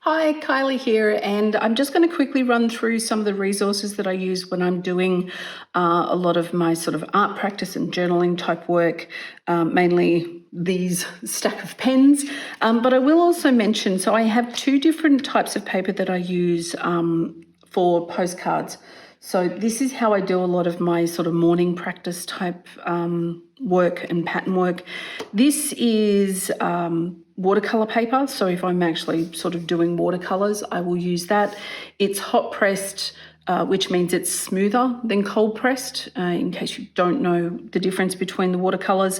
Hi, Kylie here, and I'm just going to quickly run through some of the resources that I use when I'm doing a lot of my sort of art practice and journaling type work, mainly these stack of pens. But I will also mention, so I have two different types of paper that I use for postcards. So this is how I do a lot of my sort of morning practice type work and pattern work. This is watercolor paper. So if I'm actually sort of doing watercolors, I will use that. It's hot pressed, which means it's smoother than cold pressed, in case you don't know the difference between the watercolors.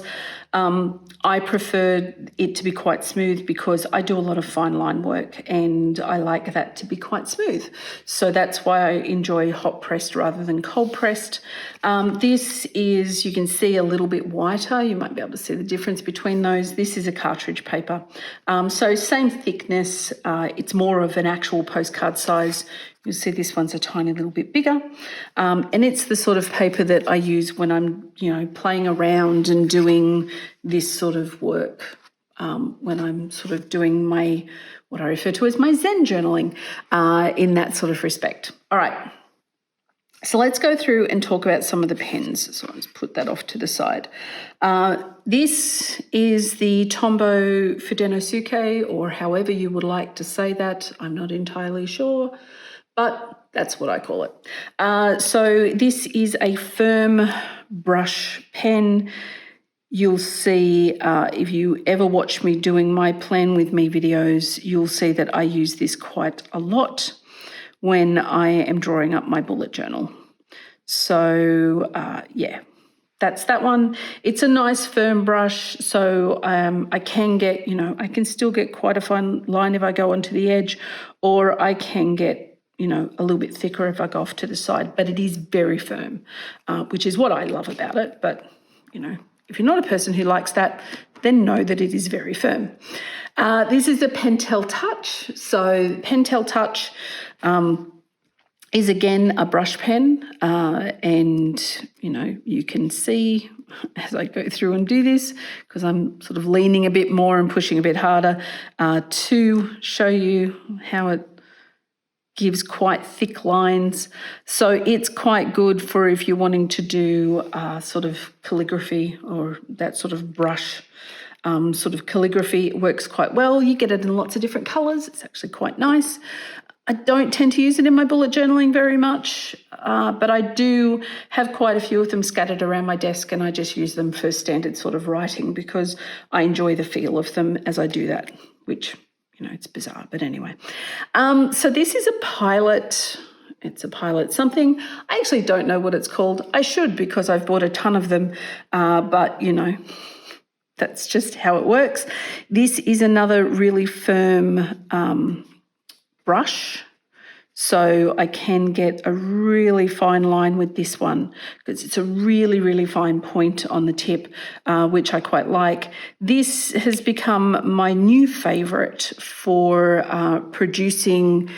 I prefer it to be quite smooth because I do a lot of fine line work and I like that to be quite smooth. So that's why I enjoy hot pressed rather than cold pressed. This is, you can see, a little bit whiter. You might be able to see the difference between those. This is a cartridge paper. So same thickness. It's more of an actual postcard size. You'll see this one's a tiny little bit bigger. And it's the sort of paper that I use when I'm, playing around and doing this sort of work, when I'm sort of doing what I refer to as my Zen journaling, in that sort of respect. All right. So let's go through and talk about some of the pens. So let's put that off to the side. This is the Tombow Fudenosuke, or however you would like to say that. I'm not entirely sure, but that's what I call it. So this is a firm brush pen. You'll see, if you ever watch me doing my Plan With Me videos, you'll see that I use this quite a lot when I am drawing up my bullet journal. So, yeah, that's that one. It's a nice firm brush, so I can get, I can still get quite a fine line if I go onto the edge, or I can get, a little bit thicker if I go off to the side, but it is very firm, which is what I love about it. But, if you're not a person who likes that, then know that it is very firm. This is a Pentel Touch. So Pentel Touch is again a brush pen, and you can see as I go through and do this, because I'm sort of leaning a bit more and pushing a bit harder, to show you how it gives quite thick lines. So it's quite good for if you're wanting to do sort of calligraphy or that sort of brush sort of calligraphy. It works quite well. You get it in lots of different colours. It's actually quite nice. I don't tend to use it in my bullet journaling very much, but I do have quite a few of them scattered around my desk, and I just use them for standard sort of writing because I enjoy the feel of them as I do that, which, it's bizarre, but anyway. So this is a Pilot. It's a Pilot something. I actually don't know what it's called. I should, because I've bought a ton of them, but, that's just how it works. This is another really firm brush, so I can get a really fine line with this one because it's a really, really fine point on the tip, which I quite like. This has become my new favourite for producing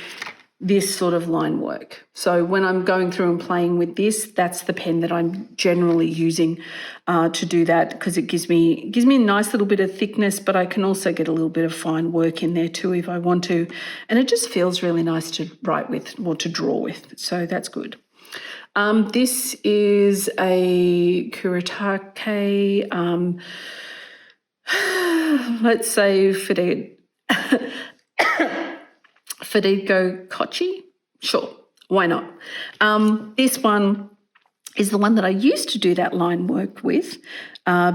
this sort of line work. So when I'm going through and playing with this, that's the pen that I'm generally using to do that, because it gives me a nice little bit of thickness, but I can also get a little bit of fine work in there too if I want to. And it just feels really nice to write with or to draw with. So that's good. This is a Kuretake, let's say Federico Cocci? Sure, why not? This one is the one that I used to do that line work with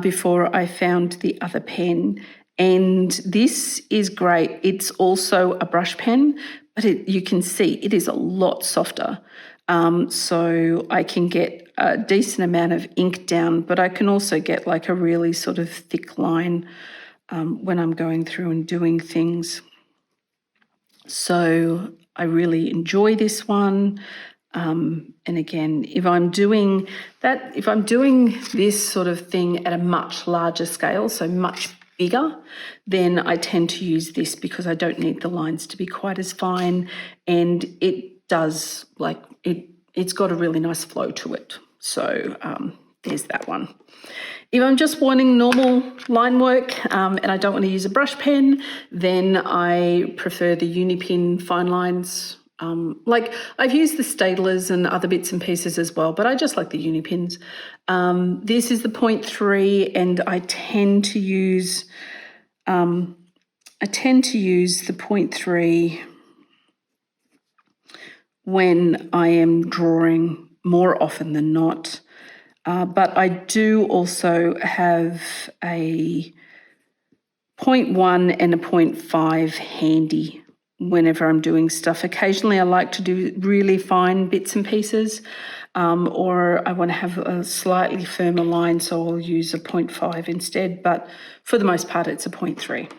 before I found the other pen. And this is great. It's also a brush pen, but you can see it is a lot softer. So I can get a decent amount of ink down, but I can also get like a really sort of thick line when I'm going through and doing things. So I really enjoy this one. And again, if I'm doing this sort of thing at a much larger scale, so much bigger, then I tend to use this because I don't need the lines to be quite as fine, and it does, it's got a really nice flow to it. So there's that one. If I'm just wanting normal line work and I don't want to use a brush pen, then I prefer the Unipin fine lines. Like I've used the Staedtlers and other bits and pieces as well, but I just like the Unipins. This is the 0.3, and I tend to use the 0.3 when I am drawing more often than not. But I do also have a 0.1 and a 0.5 handy whenever I'm doing stuff. Occasionally I like to do really fine bits and pieces, or I want to have a slightly firmer line, so I'll use a 0.5 instead, but for the most part it's a 0.3.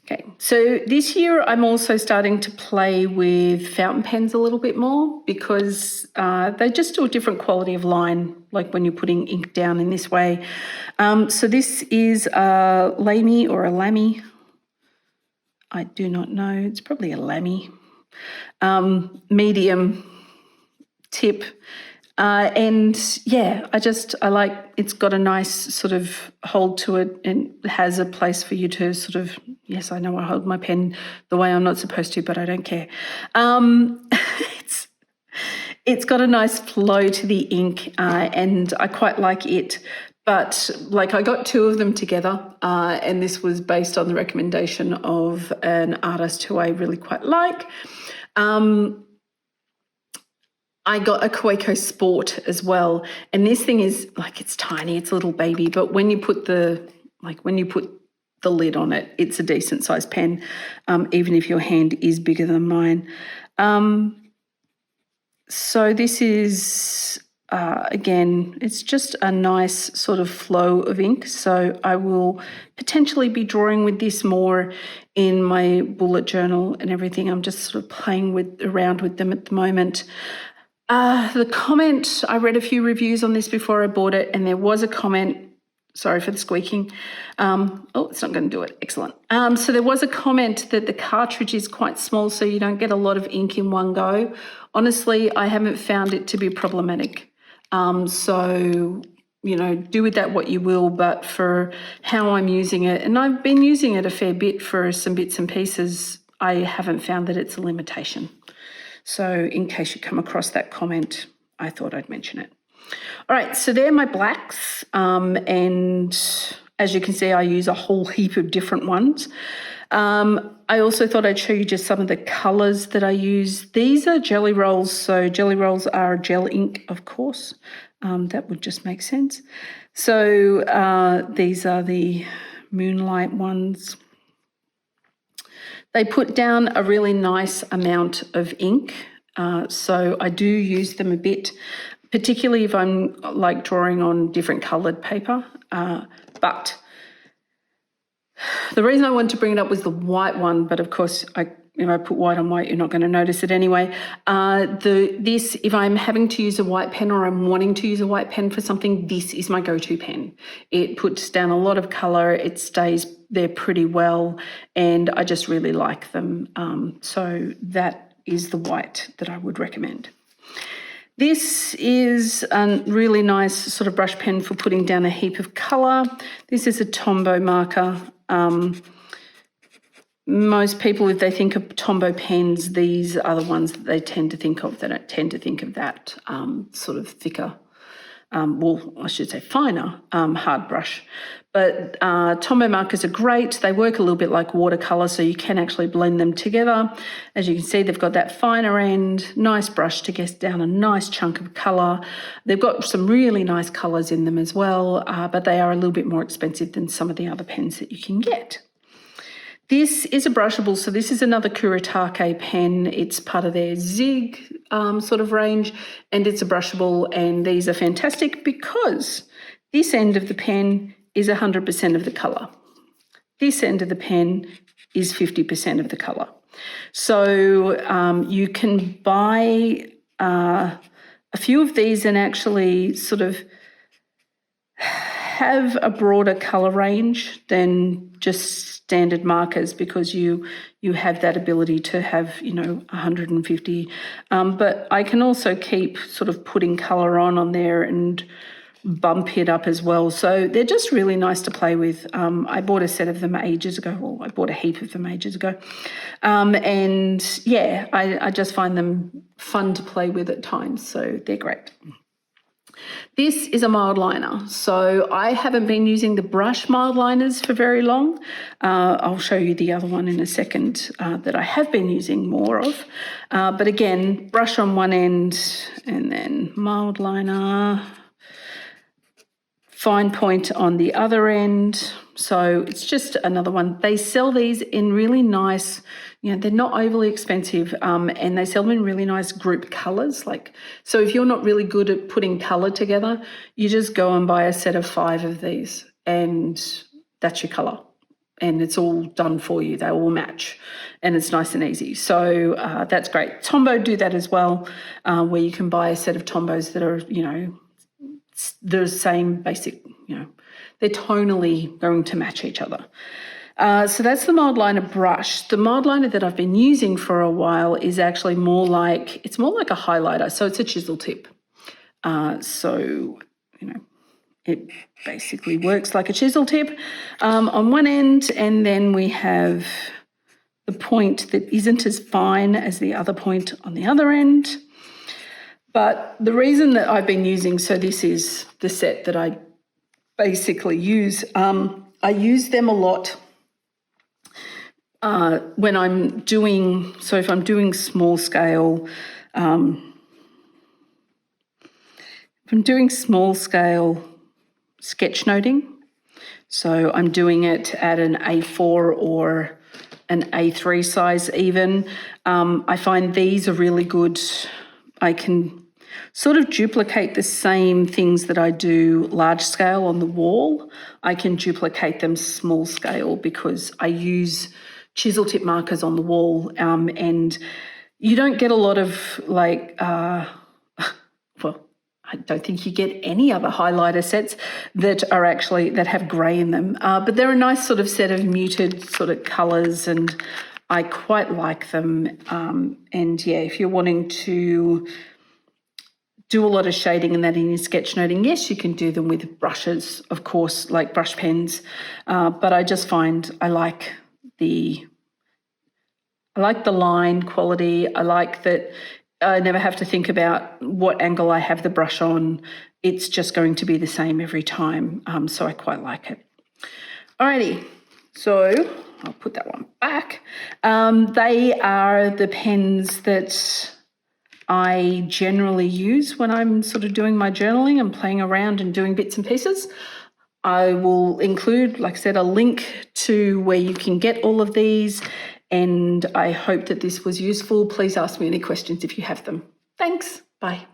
Okay, so this year I'm also starting to play with fountain pens a little bit more because they just do a different quality of line, like when you're putting ink down in this way. So this is a Lamy or a Lamy. I do not know. It's probably a Lamy. Medium tip. And yeah, I like, it's got a nice sort of hold to it and has a place for you to sort of, yes, I know I hold my pen the way I'm not supposed to, but I don't care. It's got a nice flow to the ink and I quite like it. But like I got two of them together and this was based on the recommendation of an artist who I really quite like. I got a Kaweco Sport as well, and this thing is like, it's tiny, it's a little baby, but when you put the lid on it, it's a decent sized pen, even if your hand is bigger than mine. So this is again, it's just a nice sort of flow of ink. So I will potentially be drawing with this more in my bullet journal and everything. I'm just sort of playing around with them at the moment. The comment, I read a few reviews on this before I bought it, and there was a comment, sorry for the squeaking. Oh, it's not going to do it. Excellent. So there was a comment that the cartridge is quite small, so you don't get a lot of ink in one go. Honestly, I haven't found it to be problematic. So, you know, do with that what you will, but for how I'm using it, and I've been using it a fair bit for some bits and pieces, I haven't found that it's a limitation. So in case you come across that comment, I thought I'd mention it. All right, so they're my blacks. And as you can see, I use a whole heap of different ones. I also thought I'd show you just some of the colours that I use. These are jelly rolls. So jelly rolls are gel ink, of course. That would just make sense. So these are the Moonlight ones. They put down a really nice amount of ink, so I do use them a bit, particularly if I'm like drawing on different coloured paper. But the reason I wanted to bring it up was the white one, but of course if I put white on white, you're not going to notice it anyway. If I'm having to use a white pen or I'm wanting to use a white pen for something, this is my go-to pen. It puts down a lot of colour, it stays there pretty well, and I just really like them. So that is the white that I would recommend. This is a really nice sort of brush pen for putting down a heap of colour. This is a Tombow marker. Most people, if they think of Tombow pens, these are the ones that they tend to think of. They don't tend to think of that sort of thicker, well, I should say finer hard brush. But Tombow markers are great. They work a little bit like watercolour, so you can actually blend them together. As you can see, they've got that finer end, nice brush to get down a nice chunk of colour. They've got some really nice colours in them as well, but they are a little bit more expensive than some of the other pens that you can get. This is a brushable, so this is another Kuretake pen. It's part of their Zig sort of range, and it's a brushable, and these are fantastic because this end of the pen is 100% of the colour. This end of the pen is 50% of the colour. So you can buy a few of these and actually sort of have a broader colour range than just standard markers, because you have that ability to have, 150. But I can also keep sort of putting colour on there and bump it up as well. So they're just really nice to play with. I bought a set of them ages ago. Well, I bought a heap of them ages ago. And yeah, I just find them fun to play with at times. So they're great. This is a mild liner. So I haven't been using the brush mild liners for very long. I'll show you the other one in a second that I have been using more of. But again, brush on one end and then mild liner, fine point on the other end. So it's just another one. They sell these in really nice, they're not overly expensive, and they sell them in really nice group colours. So if you're not really good at putting colour together, you just go and buy a set of 5 of these and that's your colour. And it's all done for you. They all match and it's nice and easy. So that's great. Tombow do that as well, where you can buy a set of Tombos that are, the same basic, they're tonally going to match each other. So that's the mild liner brush. The mild liner that I've been using for a while is actually more like a highlighter. So it's a chisel tip. It basically works like a chisel tip on one end, and then we have the point that isn't as fine as the other point on the other end. But the reason that I've been using, so this is the set that I basically use. I use them a lot when I'm doing, so if I'm doing small scale, sketchnoting. So I'm doing it at an A4 or an A3 size even. I find these are really good. I can sort of duplicate the same things that I do large scale on the wall. I can duplicate them small scale because I use chisel tip markers on the wall, and you don't get a lot of I don't think you get any other highlighter sets that have grey in them, but they're a nice sort of set of muted sort of colours, and I quite like them. And yeah, if you're wanting to do a lot of shading and that in your sketchnoting, yes, you can do them with brushes, of course, like brush pens. But I just find I like the line quality. I like that I never have to think about what angle I have the brush on. It's just going to be the same every time. So I quite like it. Alrighty, so I'll put that one back. They are the pens that I generally use when I'm sort of doing my journaling and playing around and doing bits and pieces. I will include, like I said, a link to where you can get all of these, and I hope that this was useful. Please ask me any questions if you have them. Thanks. Bye.